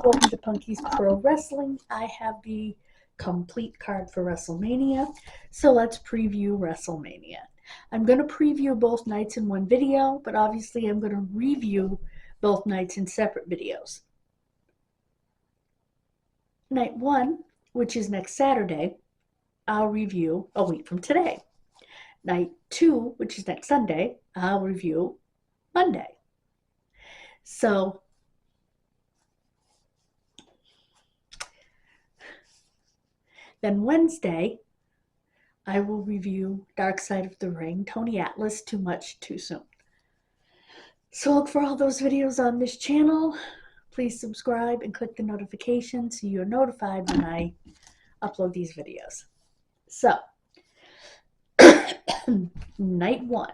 Welcome to Punky's Pro Wrestling. I have the complete card for WrestleMania, so let's preview WrestleMania. I'm going to preview both nights in one video, but obviously I'm going to review both nights in separate videos. Night 1, which is next Saturday, I'll review a week from today. Night 2, which is next Sunday, I'll review Monday. So then Wednesday, I will review Dark Side of the Ring, Tony Atlas, Too Much, Too Soon. So look for all those videos on this channel. Please subscribe and click the notification so you're notified when I upload these videos. So, night 1.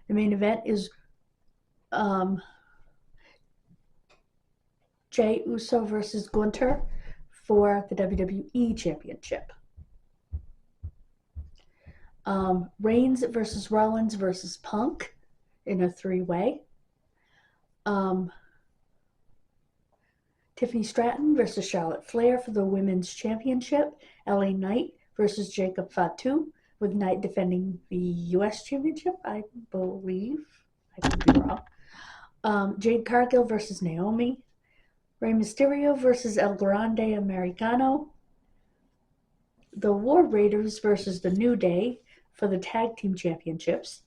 The main event is Jey Uso versus Gunther for the WWE Championship. Reigns versus Rollins versus Punk in a 3-way. Tiffany Stratton versus Charlotte Flair for the Women's Championship. LA Knight versus Jacob Fatu, with Knight defending the U.S. Championship, I believe. I could be wrong. Jade Cargill versus Naomi. Rey Mysterio versus El Grande Americano. The War Raiders versus the New Day for the Tag Team Championships.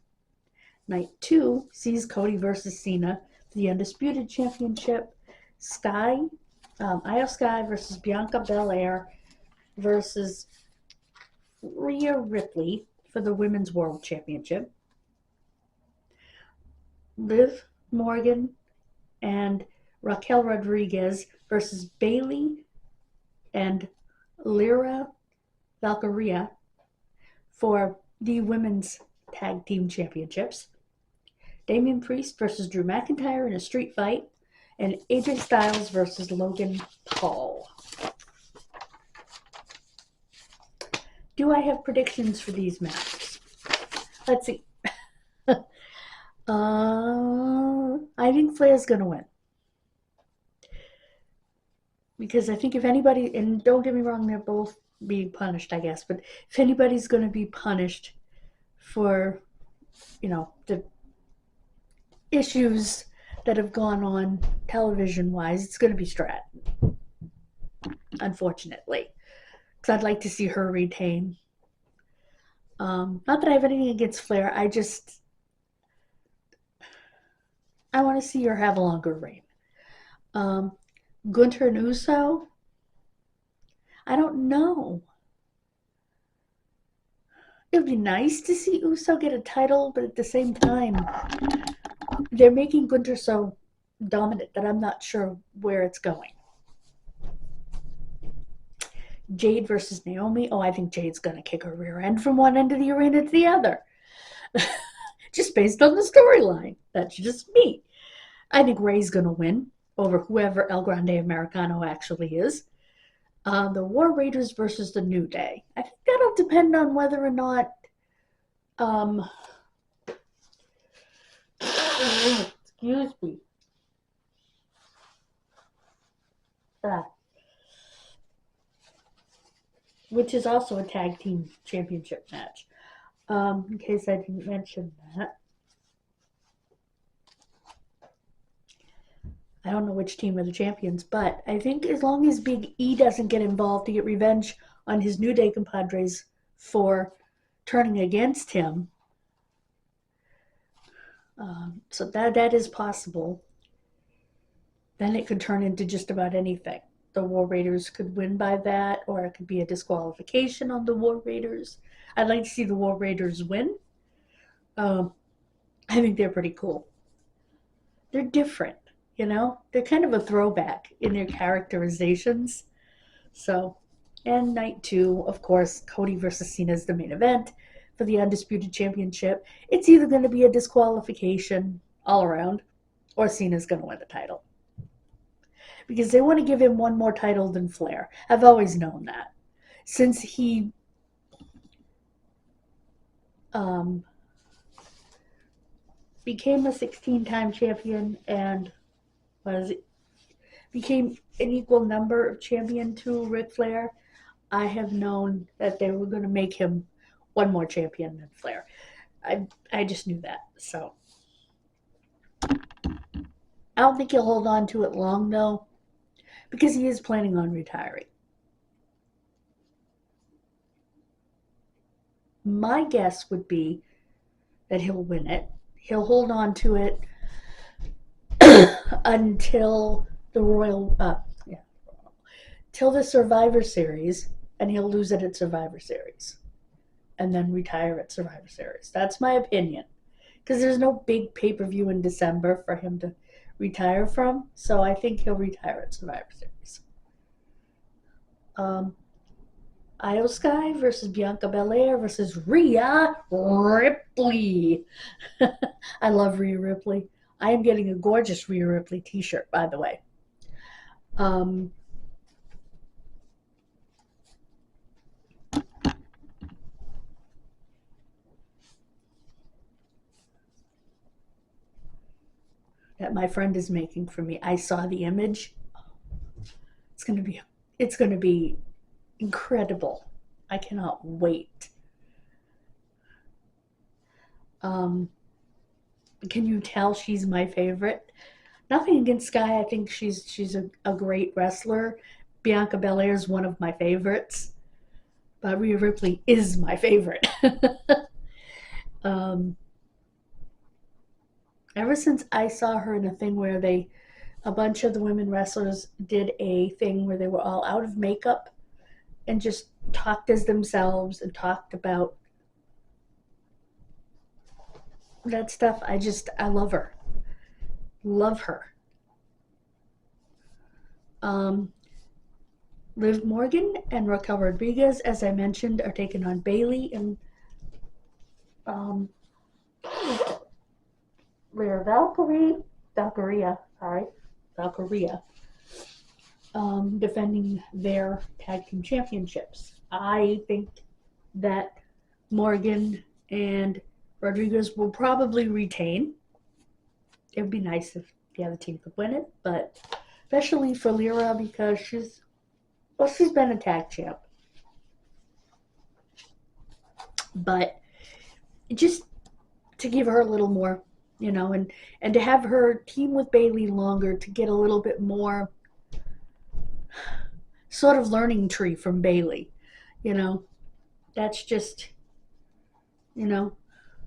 Night 2 sees Cody versus Cena for the Undisputed Championship. Io Sky versus Bianca Belair versus Rhea Ripley for the Women's World Championship. Liv Morgan and Raquel Rodriguez versus Bayley and Lyra Valkyria for the Women's Tag Team Championships. Damian Priest versus Drew McIntyre in a street fight. And AJ Styles versus Logan Paul. Do I have predictions for these matches? Let's see. I think Flair's going to win. Because I think if anybody, and don't get me wrong, they're both being punished, I guess, but if anybody's going to be punished for, the issues that have gone on television-wise, it's going to be Stratton, unfortunately, because I'd like to see her retain. Not that I have anything against Flair, I want to see her have a longer reign. Gunther and Uso, I don't know. It would be nice to see Uso get a title, but at the same time, they're making Gunther so dominant that I'm not sure where it's going. Jade versus Naomi. Oh, I think Jade's going to kick her rear end from one end of the arena to the other. Just based on the storyline. That's just me. I think Ray's going to win over whoever El Grande Americano actually is. The War Raiders versus the New Day. I think that'll depend on whether or not excuse me. Which is also a tag team championship match. In case I didn't mention that. I don't know which team are the champions, but I think as long as Big E doesn't get involved to get revenge on his New Day compadres for turning against him, so that is possible, then it could turn into just about anything. The War Raiders could win by that, or it could be a disqualification on the War Raiders. I'd like to see the War Raiders win. I think they're pretty cool. They're different, you know? They're kind of a throwback in their characterizations. So, and night 2, of course, Cody versus Cena is the main event for the Undisputed Championship. It's either going to be a disqualification all around, or Cena's going to win the title. Because they want to give him one more title than Flair. I've always known that. Since he became a 16-time champion and became an equal number of champion to Ric Flair, I have known that they were going to make him one more champion than Flair. I just knew that. So I don't think he'll hold on to it long, though, because he is planning on retiring. My guess would be that he'll win it. He'll hold on to it until the till the Survivor Series, and he'll lose it at Survivor Series, and then retire at Survivor Series. That's my opinion, because there's no big pay-per-view in December for him to retire from, so I think he'll retire at Survivor Series. Io Sky versus Bianca Belair versus Rhea Ripley. I love Rhea Ripley. I am getting a gorgeous Rhea Ripley t-shirt, by the way. That my friend is making for me. I saw the image. It's going to be incredible. I cannot wait. Can you tell she's my favorite? Nothing against Sky. I think she's a great wrestler. Bianca Belair is one of my favorites, but Rhea Ripley is my favorite. Ever since I saw her in a thing where a bunch of the women wrestlers did a thing where they were all out of makeup and just talked as themselves and talked about that stuff. I love her. Love her. Liv Morgan and Raquel Rodriguez, as I mentioned, are taking on Bayley and Valkyria, defending their tag team championships. I think that Morgan and Rodriguez will probably retain. It would be nice if the other team could win it, but especially for Lyra, because she's been a tag champ. But just to give her a little more, you know, and to have her team with Bayley longer to get a little bit more sort of learning tree from Bayley, you know. That's just, you know,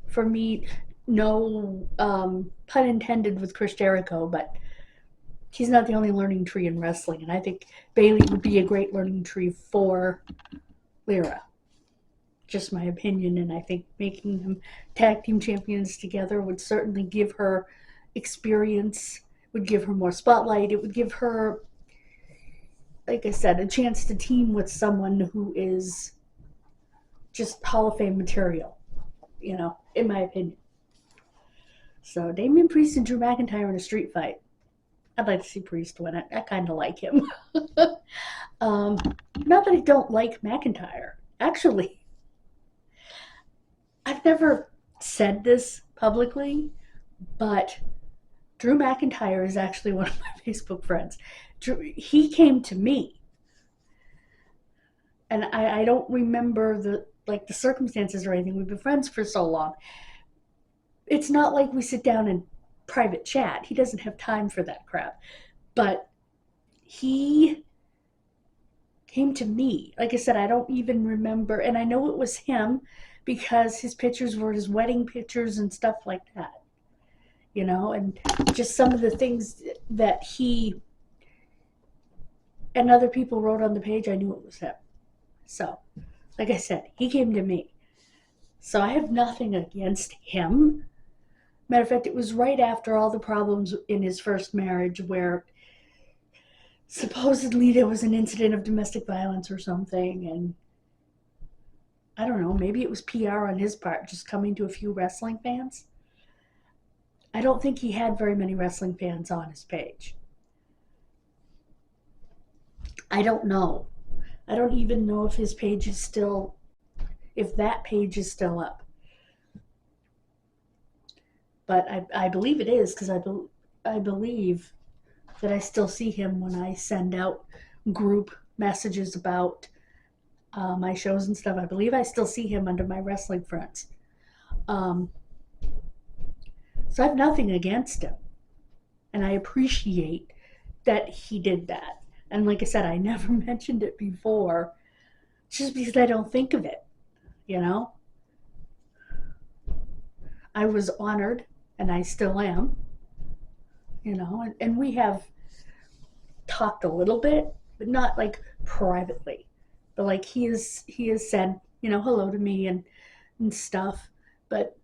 for me, no pun intended with Chris Jericho, but he's not the only learning tree in wrestling, and I think Bayley would be a great learning tree for Lyra. Just my opinion, and I think making them tag team champions together would certainly give her experience, would give her more spotlight. It would give her, like I said, a chance to team with someone who is just Hall of Fame material, you know, in my opinion. So Damian Priest and Drew McIntyre in a street fight. I'd like to see Priest win it. I kind of like him. Not that I don't like McIntyre. Actually, I've never said this publicly, but Drew McIntyre is actually one of my Facebook friends. He came to me, and I don't remember the circumstances or anything. We've been friends for so long. It's not like we sit down and private chat. He doesn't have time for that crap. But he came to me. Like I said, I don't even remember, and I know it was him because his pictures were his wedding pictures and stuff like that. You know, and just some of the things that he and other people wrote on the page, I knew it was him. So, like I said, he came to me. So I have nothing against him. Matter of fact, it was right after all the problems in his first marriage where supposedly there was an incident of domestic violence or something, and I don't know, maybe it was PR on his part, just coming to a few wrestling fans. I don't think he had very many wrestling fans on his page. I don't know. I don't even know if his page is still, if that page is still up. But I believe it is, because I believe that I still see him when I send out group messages about my shows and stuff. I believe I still see him under my wrestling friends. So I have nothing against him. And I appreciate that he did that. And like I said, I never mentioned it before just because I don't think of it, you know? I was honored, and I still am, you know, and we have talked a little bit, but not like privately. But like he has said, you know, hello to me and stuff, but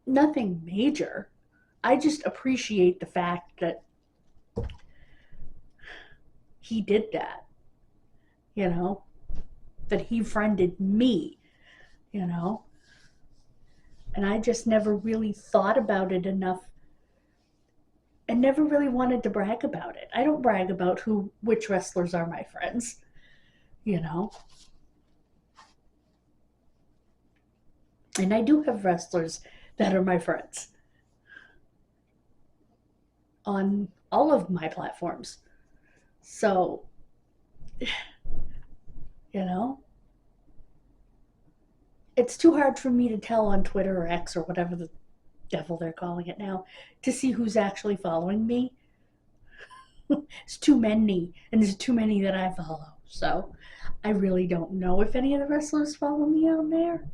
nothing major. I just appreciate the fact that he did that, you know, that he friended me, you know. And I just never really thought about it enough and never really wanted to brag about it. I don't brag about which wrestlers are my friends, you know. And I do have wrestlers that are my friends on all of my platforms. So, you know, it's too hard for me to tell on Twitter or X or whatever the devil they're calling it now to see who's actually following me. It's too many, and there's too many that I follow. So I really don't know if any of the wrestlers follow me on there.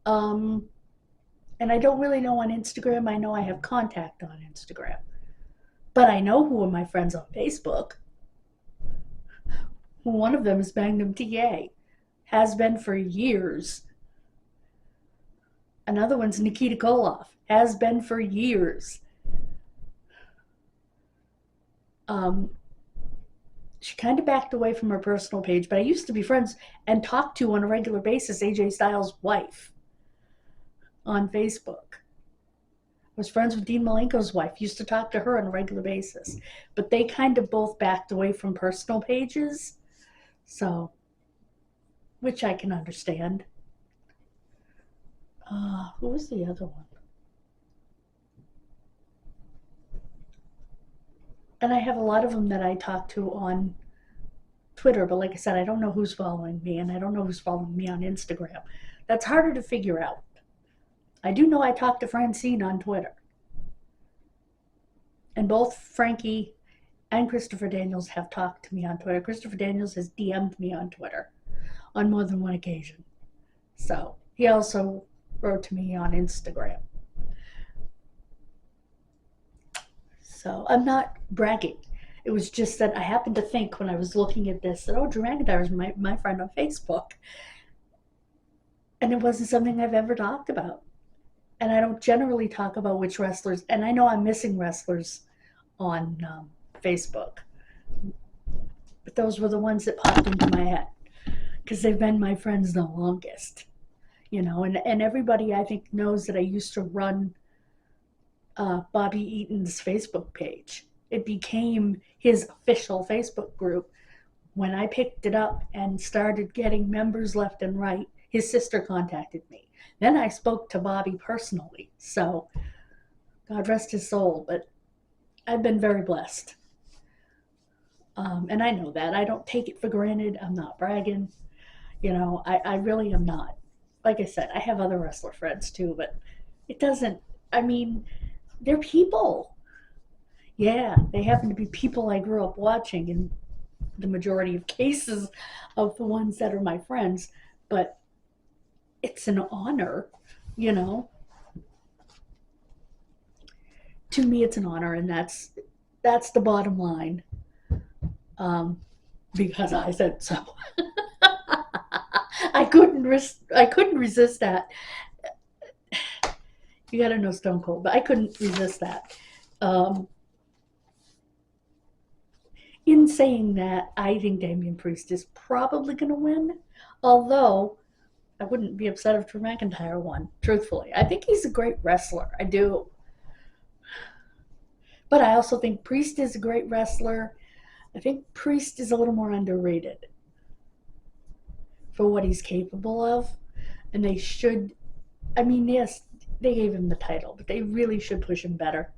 And I don't really know on Instagram. I know I have contact on Instagram. But I know who are my friends on Facebook. One of them is Magnum TA. Has been for years. Another one's Nikita Koloff. Has been for years. She kind of backed away from her personal page, but I used to be friends and talk to on a regular basis AJ Styles' wife on Facebook. I was friends with Dean Malenko's wife, used to talk to her on a regular basis. But they kind of both backed away from personal pages, so, which I can understand. Who was the other one? And I have a lot of them that I talk to on Twitter, but like I said, I don't know who's following me, and I don't know who's following me on Instagram. That's harder to figure out. I do know I talk to Francine on Twitter. And both Frankie and Christopher Daniels have talked to me on Twitter. Christopher Daniels has DM'd me on Twitter on more than one occasion. So he also wrote to me on Instagram. So I'm not bragging. It was just that I happened to think when I was looking at this that, oh, Drew McIntyre is my friend on Facebook. And it wasn't something I've ever talked about. And I don't generally talk about which wrestlers. And I know I'm missing wrestlers on Facebook. But those were the ones that popped into my head. Because they've been my friends the longest. You know, and everybody I think knows that I used to run Bobby Eaton's Facebook page. It became his official Facebook group when I picked it up and started getting members left and right. His sister contacted me. Then I spoke to Bobby personally. So God rest his soul, but I've been very blessed. And I know that. I don't take it for granted. I'm not bragging. You know, I really am not. Like I said, I have other wrestler friends too, but it doesn't, I mean, they're people. Yeah, they happen to be people I grew up watching in the majority of cases of the ones that are my friends, but it's an honor, you know. To me, it's an honor, and that's the bottom line. Because I said so. I couldn't resist that. You gotta know Stone Cold, but I couldn't resist that. In saying that, I think Damian Priest is probably gonna win, although I wouldn't be upset if Drew McIntyre won, truthfully. I think he's a great wrestler. I do. But I also think Priest is a great wrestler. I think Priest is a little more underrated for what he's capable of. And they should, I mean, yes, they gave him the title, but they really should push him better.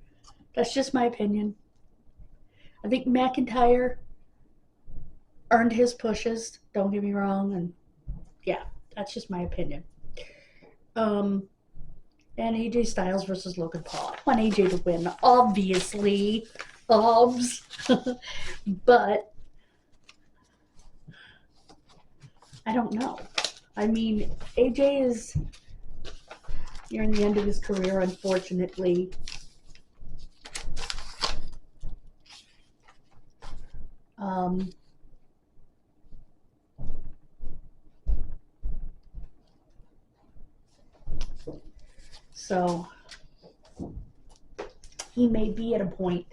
That's just my opinion. I think McIntyre earned his pushes, don't get me wrong. And yeah, that's just my opinion. And AJ Styles versus Logan Paul. I want AJ to win, obviously. But I don't know. I mean, AJ is nearing the end of his career, unfortunately. So he may be at a point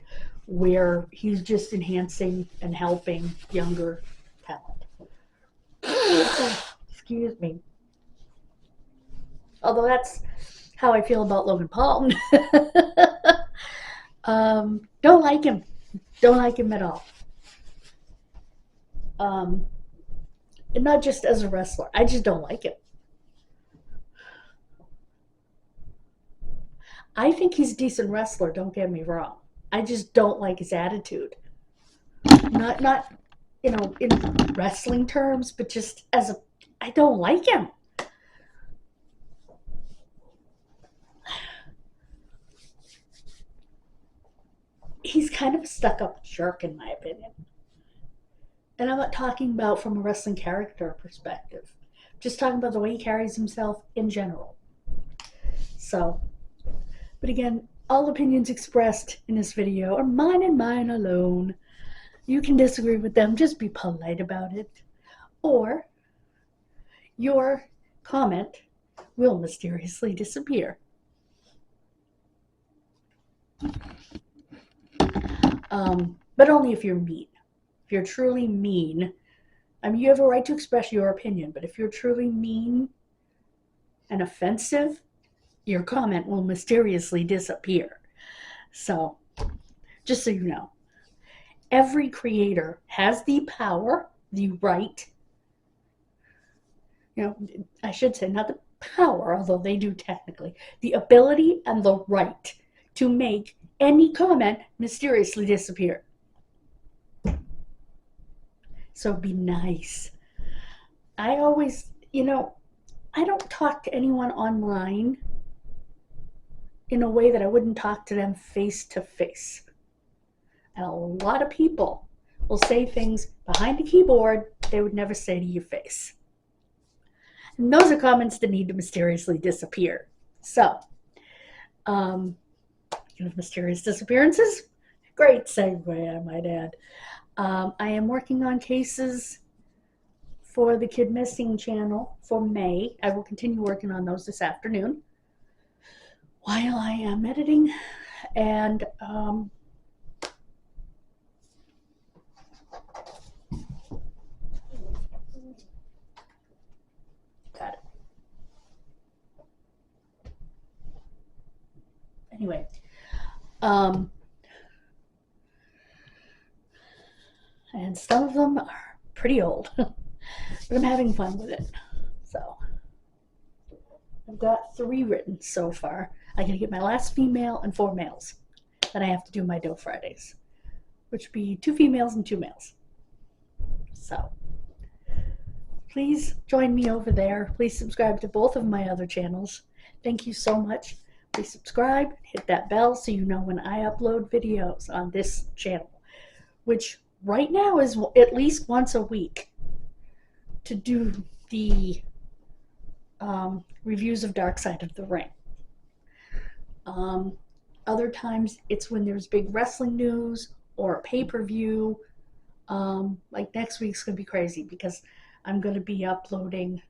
where he's just enhancing and helping younger talent. Excuse me. Although that's how I feel about Logan Paul. Don't like him. Don't like him at all. And not just as a wrestler. I just don't like him. I think he's a decent wrestler, don't get me wrong. I just don't like his attitude. Not in wrestling terms, but just I don't like him. He's kind of a stuck-up jerk, in my opinion. And I'm not talking about from a wrestling character perspective. I'm just talking about the way he carries himself in general. So, but again, all opinions expressed in this video are mine and mine alone. You can disagree with them, just be polite about it. Or your comment will mysteriously disappear. But only if you're mean. If you're truly mean, I mean, you have a right to express your opinion, but if you're truly mean and offensive, your comment will mysteriously disappear. So, just so you know, every creator has the power, the right, I should say not the power, although they do technically, the ability and the right to make any comment mysteriously disappear. So be nice. I always, I don't talk to anyone online in a way that I wouldn't talk to them face to face. And a lot of people will say things behind a keyboard they would never say to your face. And those are comments that need to mysteriously disappear. So, mysterious disappearances, great segue, I might add. I am working on cases for the Kid Missing channel for May. I will continue working on those this afternoon while I am editing. And got it. Anyway, and some of them are pretty old, but I'm having fun with it. So I've got 3 written so far. I gotta get my last female and 4 males. Then I have to do my Doe Fridays, which would be 2 females and 2 males. So please join me over there. Please subscribe to both of my other channels. Thank you so much. Please subscribe, hit that bell so you know when I upload videos on this channel, which right now is at least once a week, to do the reviews of Dark Side of the Ring. Other times it's when there's big wrestling news or a pay-per-view. Like next week's going to be crazy because I'm going to be uploading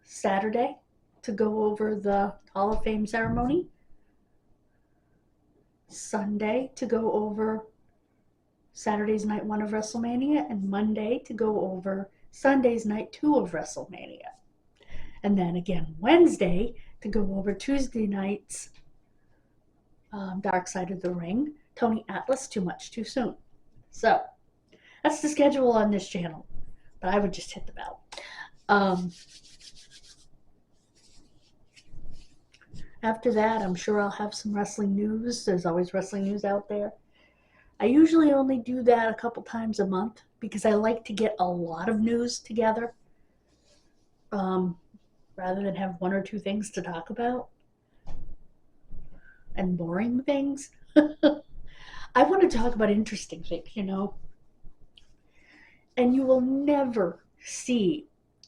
Saturday to go over the Hall of Fame ceremony. Sunday to go over Saturday's night 1 of WrestleMania, and Monday to go over Sunday's night 2 of WrestleMania. And then again Wednesday to go over Tuesday night's Dark Side of the Ring, Tony Atlas, Too Much Too Soon. So that's the schedule on this channel, but I would just hit the bell. After that, I'm sure I'll have some wrestling news. There's always wrestling news out there. I usually only do that a couple times a month because I like to get a lot of news together rather than have 1 or 2 things to talk about and boring things. I want to talk about interesting things, you know. And you will never see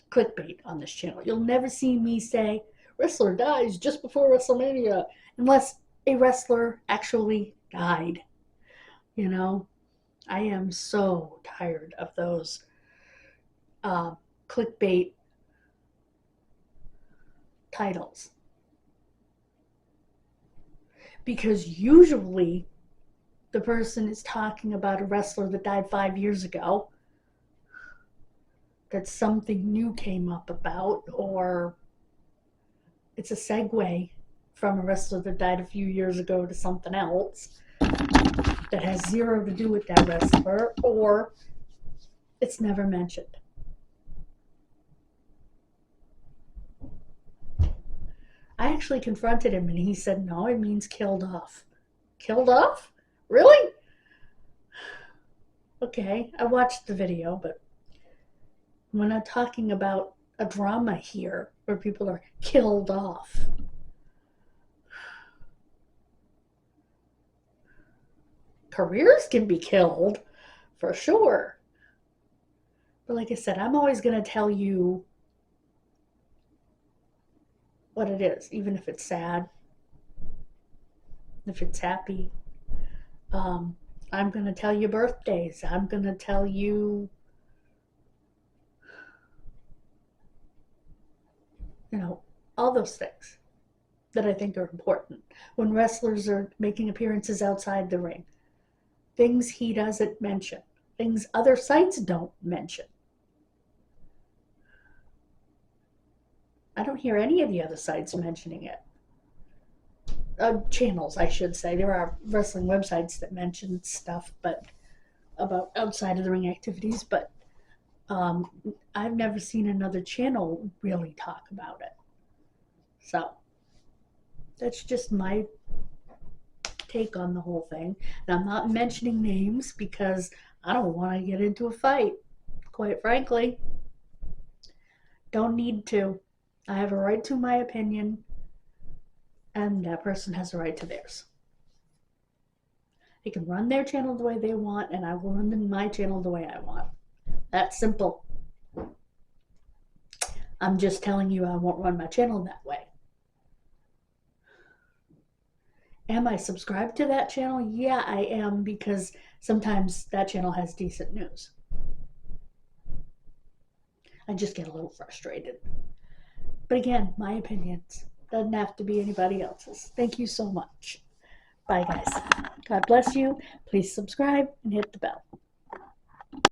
clickbait on this channel. You'll never see me say, wrestler dies just before WrestleMania, unless a wrestler actually died. You know, I am so tired of those clickbait titles. Because usually the person is talking about a wrestler that died 5 years ago, that something new came up about, or it's a segue from a wrestler that died a few years ago to something else that has 0 to do with that wrestler, or it's never mentioned. I actually confronted him and he said, no, it means killed off. Killed off? Really? Okay, I watched the video, but we're not talking about a drama here where people are killed off. Careers can be killed, for sure. But like I said, I'm always going to tell you what it is, even if it's sad, if it's happy. I'm going to tell you birthdays. I'm going to tell you, you know, all those things that I think are important when wrestlers are making appearances outside the ring. Things he doesn't mention, things other sites don't mention. I don't hear any of the other sites mentioning it. Channels, I should say. There are wrestling websites that mention stuff, but about outside of the ring activities, but I've never seen another channel really talk about it. So that's just my take on the whole thing. And I'm not mentioning names because I don't want to get into a fight, quite frankly. Don't need to. I have a right to my opinion, and that person has a right to theirs. They can run their channel the way they want, and I will run my channel the way I want. That's simple. I'm just telling you I won't run my channel that way. Am I subscribed to that channel? Yeah, I am, because sometimes that channel has decent news. I just get a little frustrated. But again, my opinions. Doesn't have to be anybody else's. Thank you so much. Bye, guys. God bless you. Please subscribe and hit the bell.